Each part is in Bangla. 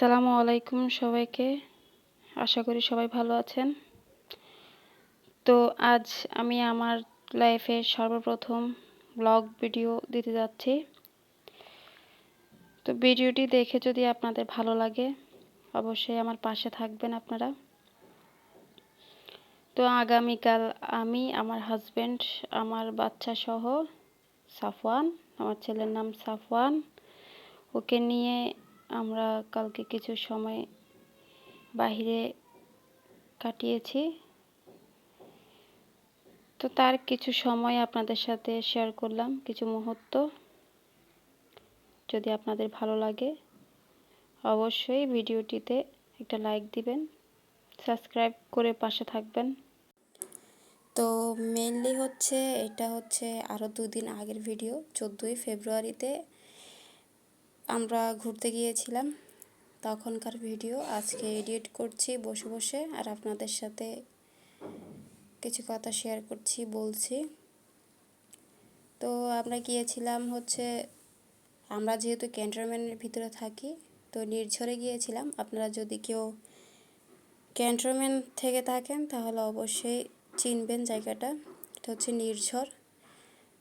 আসসালামু আলাইকুম সবাইকে। আশা করি সবাই ভালো আছেন। তো আজ আমি আমার লাইফে সর্বপ্রথম ব্লগ ভিডিও দিতে যাচ্ছি। তো ভিডিওটি দেখে যদি আপনাদের ভালো লাগে অবশ্যই আমার পাশে থাকবেন আপনারা। তো আগামীকাল আমি, আমার হাজবেন্ড, আমার বাচ্চা সহ সাফওয়ান, আমার ছেলের নাম সাফওয়ান, ওকে নিয়ে আমরা কালকে কিছু সময় বাহিরে কাটিয়েছি। তো তার কিছু সময় আপনাদের সাথে শেয়ার করলাম, কিছু মুহূর্ত। যদি আপনাদের ভালো লাগে অবশ্যই ভিডিওটিতে একটা লাইক দিবেন, সাবস্ক্রাইব করে পাশে থাকবেন। তো মেইনলি এটা হচ্ছে আরও 2 দিন আগের ভিডিও। 14ই ফেব্রুয়ারিতে আমরা ঘুরতে গিয়েছিলাম, তখনকার ভিডিও আজকে এডিট করছি বসে বসে, আর আপনাদের সাথে কিছু কথা শেয়ার করছি, বলছি। তো আমরা গিয়েছিলাম আমরা যেহেতু ক্যান্টনমেন্টের ভিতরে থাকি, তো নির্ঝরে গিয়েছিলাম। আপনারা যদি কেউ ক্যান্টনমেন্ট থেকে থাকেন তাহলে অবশ্যই চিনবেন জায়গাটা। এটা হচ্ছে নির্ঝর।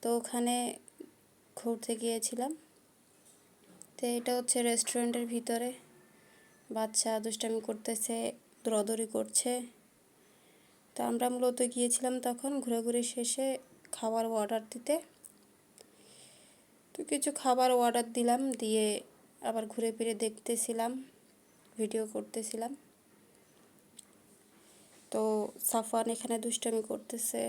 তো ওখানে ঘুরতে গিয়েছিলাম। তো এটা হচ্ছে রেস্টুরেন্টের ভিতরে। বাচ্চা দুষ্টামি করতেছে, দৌড়াদৌড়ি করছে। তো আমরা মূলত গিয়েছিলাম তখন ঘোরাঘুরি শেষে খাবার অর্ডার দিতে। তো কিছু খাবার অর্ডার দিলাম, দিয়ে আবার ঘুরে ফিরে দেখতেছিলাম, ভিডিও করতেছিলাম। তো সাফওয়ান এখানে দুষ্টামি করতেছে,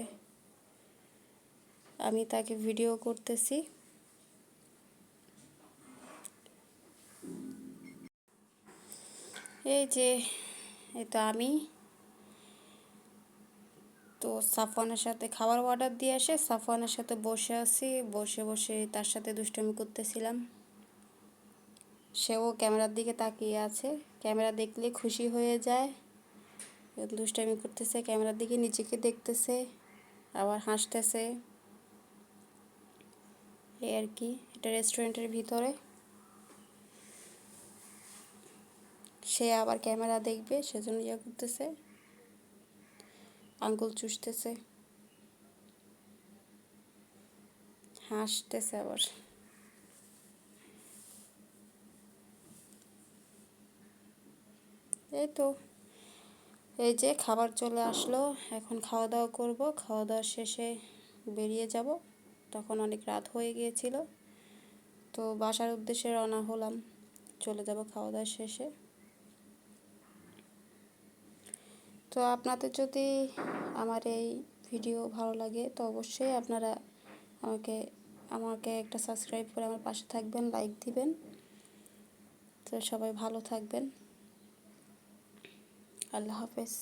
আমি তাকে ভিডিও করতেছি। এই তো আমি তো সাফওয়ানের সাথে খাবার অর্ডার দিয়ে এসে সাফওয়ানের সাথে বসে আছি, বসে বসে তার সাথে দুষ্টামি করতেছিলাম। সেও ক্যামেরার দিকে তাকিয়ে আছে, ক্যামেরা দেখলে খুশি হয়ে যায়, দুষ্টামি করতেছে, ক্যামেরার দিকে নিজেকে দেখতেছে, আবার হাসতেছে। এই আর কি। এটা রেস্টুরেন্টের ভিতরে। সে আবার ক্যামেরা দেখবে সেজন্য করতেছে, আঙ্গুল চুষতেছে, হাসতেছে আবার। এই তো এই যে খাবার চলে আসলো, এখন খাওয়া দাওয়া করব। খাওয়া দাওয়া শেষে বেরিয়ে যাব, তখন অনেক রাত হয়ে গিয়েছিল। তো বাসার উদ্দেশ্যে রওনা হলাম, চলে যাব খাওয়া দাওয়া শেষে। তো আপনাদের যদি আমার এই ভিডিও ভালো লাগে তো অবশ্যই আপনারা আমাকে আমাকে একটা সাবস্ক্রাইব করে আমার পাশে থাকবেন, লাইক দিবেন। তো সবাই ভালো থাকবেন। আল্লাহ হাফেজ।